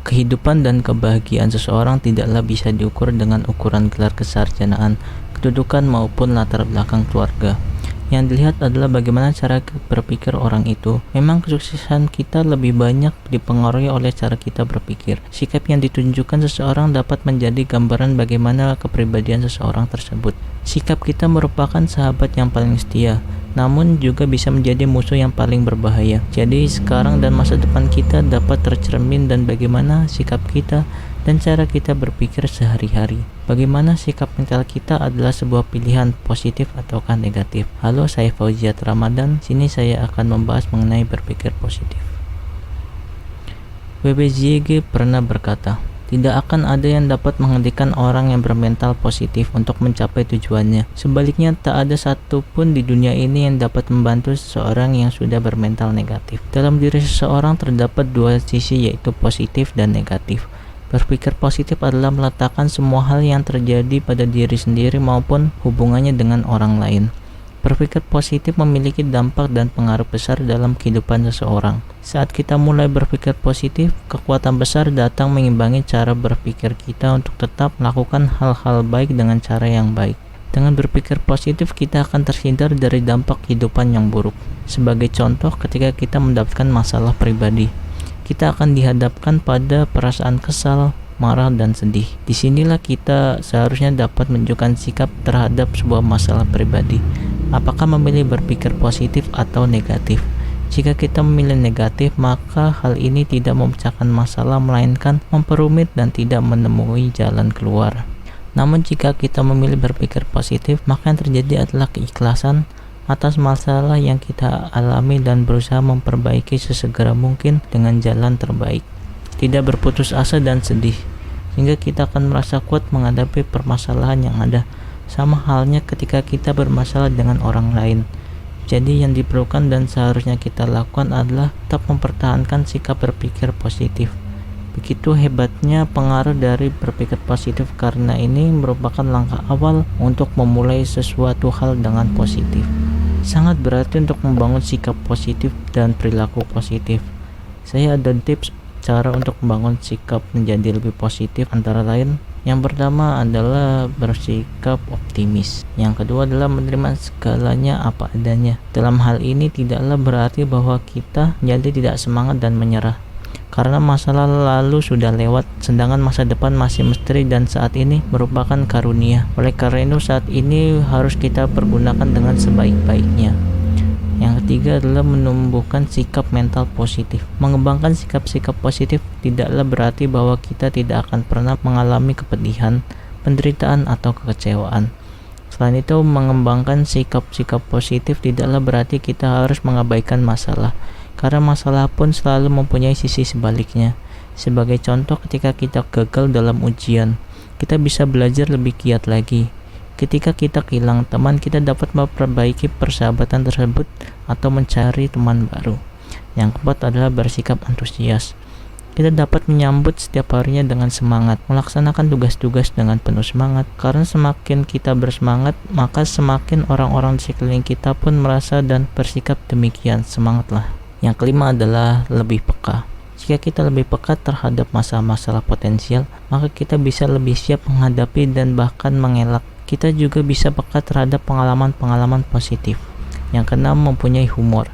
Kehidupan dan kebahagiaan seseorang tidaklah bisa diukur dengan ukuran gelar kesarjanaan, kedudukan maupun latar belakang keluarga. Yang dilihat adalah bagaimana cara berpikir orang itu. Memang kesuksesan kita lebih banyak dipengaruhi oleh cara kita berpikir. Sikap yang ditunjukkan seseorang dapat menjadi gambaran bagaimana kepribadian seseorang tersebut. Sikap kita merupakan sahabat yang paling setia, namun juga bisa menjadi musuh yang paling berbahaya. Jadi sekarang dan masa depan kita dapat tercermin dan bagaimana sikap kita dan cara kita berpikir sehari-hari. Bagaimana sikap mental kita adalah sebuah pilihan positif ataukah negatif. Halo, saya Fauziat Ramadan. Sini saya akan membahas mengenai berpikir positif. WBJG pernah berkata, tidak akan ada yang dapat menghentikan orang yang bermental positif untuk mencapai tujuannya. Sebaliknya, tak ada satupun di dunia ini yang dapat membantu seseorang yang sudah bermental negatif. Dalam diri seseorang terdapat dua sisi, yaitu positif dan negatif. Berpikir positif adalah meletakkan semua hal yang terjadi pada diri sendiri maupun hubungannya dengan orang lain. Berpikir positif memiliki dampak dan pengaruh besar dalam kehidupan seseorang. Saat kita mulai berpikir positif, kekuatan besar datang mengimbangi cara berpikir kita untuk tetap melakukan hal-hal baik dengan cara yang baik. Dengan berpikir positif, kita akan terhindar dari dampak kehidupan yang buruk. Sebagai contoh, ketika kita mendapatkan masalah pribadi, kita akan dihadapkan pada perasaan kesal, marah, dan sedih. Disinilah kita seharusnya dapat menunjukkan sikap terhadap sebuah masalah pribadi. Apakah memilih berpikir positif atau negatif? Jika kita memilih negatif, maka hal ini tidak memecahkan masalah, melainkan memperumit dan tidak menemui jalan keluar. Namun jika kita memilih berpikir positif, maka yang terjadi adalah keikhlasan atas masalah yang kita alami dan berusaha memperbaiki sesegera mungkin dengan jalan terbaik. Tidak berputus asa dan sedih, sehingga kita akan merasa kuat menghadapi permasalahan yang ada. Sama halnya ketika kita bermasalah dengan orang lain. Jadi yang diperlukan dan seharusnya kita lakukan adalah tetap mempertahankan sikap berpikir positif. Begitu hebatnya pengaruh dari berpikir positif, karena ini merupakan langkah awal untuk memulai sesuatu hal dengan positif. Sangat berarti untuk membangun sikap positif dan perilaku positif. Saya ada tips cara untuk membangun sikap menjadi lebih positif, antara lain yang pertama adalah bersikap optimis. Yang kedua adalah menerima segalanya apa adanya. Dalam hal ini tidaklah berarti bahwa kita jadi tidak semangat dan menyerah, karena masalah lalu sudah lewat, sedangkan masa depan masih misteri dan saat ini merupakan karunia. Oleh karena itu saat ini harus kita pergunakan dengan sebaik-baiknya. Yang ketiga adalah menumbuhkan sikap mental positif. Mengembangkan sikap-sikap positif tidaklah berarti bahwa kita tidak akan pernah mengalami kepedihan, penderitaan, atau kekecewaan. Selain itu, mengembangkan sikap-sikap positif tidaklah berarti kita harus mengabaikan masalah, karena masalah pun selalu mempunyai sisi sebaliknya. Sebagai contoh, ketika kita gagal dalam ujian, kita bisa belajar lebih giat lagi. Ketika kita kehilangan teman, kita dapat memperbaiki persahabatan tersebut atau mencari teman baru. Yang keempat adalah bersikap antusias. Kita dapat menyambut setiap harinya dengan semangat, melaksanakan tugas-tugas dengan penuh semangat. Karena semakin kita bersemangat, maka semakin orang-orang di sekeliling kita pun merasa dan bersikap demikian. Semangatlah. Yang kelima adalah lebih peka. Jika kita lebih peka terhadap masalah-masalah potensial, maka kita bisa lebih siap menghadapi dan bahkan mengelak. Kita juga bisa peka terhadap pengalaman-pengalaman positif. Yang keenam, mempunyai humor.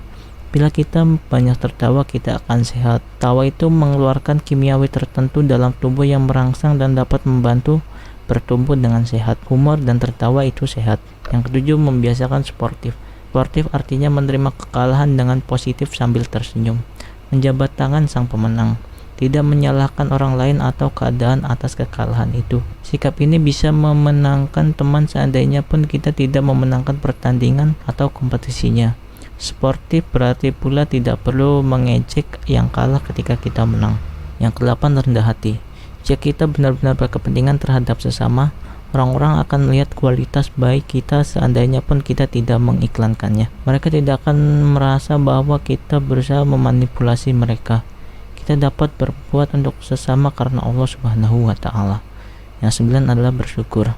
Bila kita banyak tertawa, kita akan sehat. Tawa itu mengeluarkan kimiawi tertentu dalam tubuh yang merangsang dan dapat membantu bertumbuh dengan sehat. Humor dan tertawa itu sehat. Yang ketujuh, membiasakan sportif. Sportif artinya menerima kekalahan dengan positif sambil tersenyum. Menjabat tangan sang pemenang. Tidak menyalahkan orang lain atau keadaan atas kekalahan itu. Sikap ini bisa memenangkan teman seandainya pun kita tidak memenangkan pertandingan atau kompetisinya. Sportif berarti pula tidak perlu mengejek yang kalah ketika kita menang. Yang kedelapan, rendah hati. Jika kita benar-benar berkepentingan terhadap sesama, orang-orang akan melihat kualitas baik kita seandainya pun kita tidak mengiklankannya. Mereka tidak akan merasa bahwa kita berusaha memanipulasi mereka. Kita dapat berbuat untuk sesama karena Allah Subhanahu wa Ta'ala. Yang sembilan adalah bersyukur.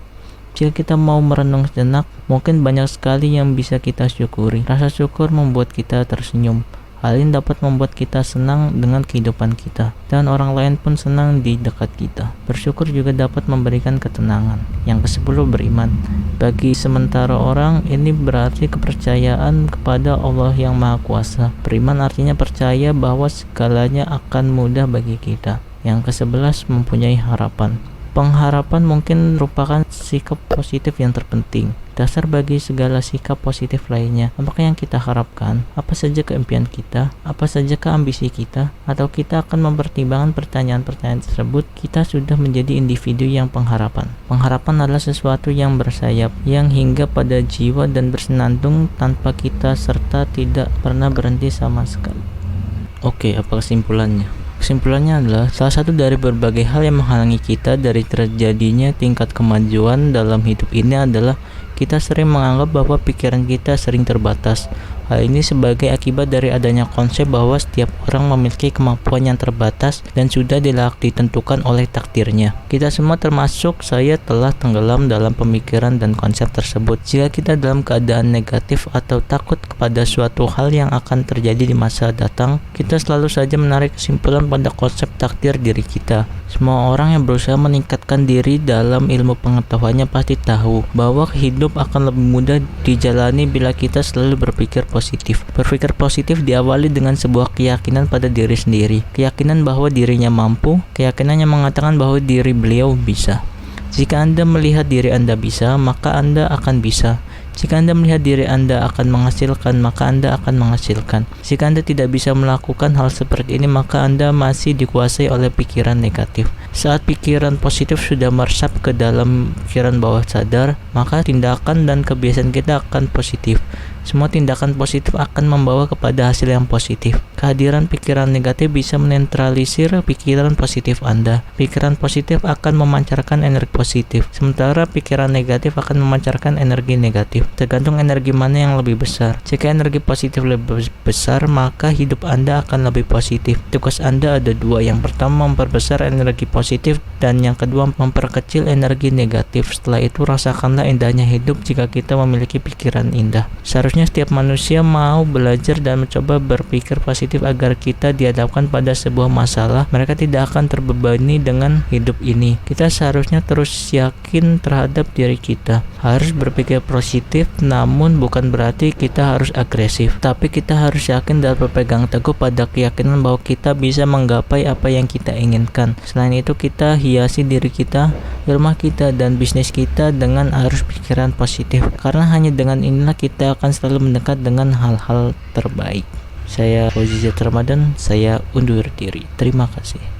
Jika kita mau merenung sejenak, mungkin banyak sekali yang bisa kita syukuri. Rasa syukur membuat kita tersenyum, Hal ini dapat membuat kita senang dengan kehidupan kita, dan orang lain pun senang di dekat kita. Bersyukur juga dapat memberikan ketenangan. Yang ke-10, beriman. Bagi sementara orang, ini berarti kepercayaan kepada Allah yang Maha Kuasa. Beriman artinya percaya bahwa segalanya akan mudah bagi kita. Yang ke-11, mempunyai harapan. Pengharapan mungkin merupakan sikap positif yang terpenting, dasar bagi segala sikap positif lainnya. Apakah yang kita harapkan? Apa saja keimpian kita? Apa saja ambisi kita? Atau kita akan mempertimbangkan pertanyaan-pertanyaan tersebut? Kita sudah menjadi individu yang pengharapan. Pengharapan adalah sesuatu yang bersayap, yang hingga pada jiwa dan bersenandung tanpa kita serta tidak pernah berhenti sama sekali. Oke, apa kesimpulannya? Kesimpulannya adalah salah satu dari berbagai hal yang menghalangi kita dari terjadinya tingkat kemajuan dalam hidup ini adalah kita sering menganggap bahwa pikiran kita sering terbatas. Hal ini sebagai akibat dari adanya konsep bahwa setiap orang memiliki kemampuan yang terbatas dan sudah ditentukan oleh takdirnya. Kita semua termasuk saya telah tenggelam dalam pemikiran dan konsep tersebut. Jika kita dalam keadaan negatif atau takut kepada suatu hal yang akan terjadi di masa datang, kita selalu saja menarik kesimpulan pada konsep takdir diri kita. Semua orang yang berusaha meningkatkan diri dalam ilmu pengetahuannya pasti tahu bahwa hidup akan lebih mudah dijalani bila kita selalu berpikir positif. Berpikir positif diawali dengan sebuah keyakinan pada diri sendiri, keyakinan bahwa dirinya mampu, keyakinan yang mengatakan bahwa diri beliau bisa. Jika Anda melihat diri Anda bisa, maka Anda akan bisa. Jika Anda melihat diri Anda akan menghasilkan, maka Anda akan menghasilkan. Jika Anda tidak bisa melakukan hal seperti ini, maka Anda masih dikuasai oleh pikiran negatif. Saat pikiran positif sudah meresap ke dalam pikiran bawah sadar, maka tindakan dan kebiasaan kita akan positif. Semua tindakan positif akan membawa kepada hasil yang positif. Kehadiran pikiran negatif bisa menetralisir pikiran positif Anda. Pikiran positif akan memancarkan energi positif, sementara pikiran negatif akan memancarkan energi negatif. Tergantung energi mana yang lebih besar. Jika energi positif lebih besar, maka hidup Anda akan lebih positif. Tugas Anda ada dua. Yang pertama, memperbesar energi positif, dan yang kedua, memperkecil energi negatif. Setelah itu, rasakanlah indahnya hidup jika kita memiliki pikiran indah. Seharusnya setiap manusia mau belajar dan mencoba berpikir positif agar kita dihadapkan pada sebuah masalah, mereka tidak akan terbebani dengan hidup ini. Kita seharusnya terus yakin terhadap diri kita. Harus berpikir positif, namun bukan berarti kita harus agresif. Tapi kita harus yakin dan berpegang teguh pada keyakinan bahwa kita bisa menggapai apa yang kita inginkan. Selain itu, kita hiasi diri kita, rumah kita, dan bisnis kita dengan arus pikiran positif. Karena hanya dengan inilah kita akan selalu mendekat dengan hal-hal terbaik. Saya Fauzi Ramadan, saya undur diri. Terima kasih.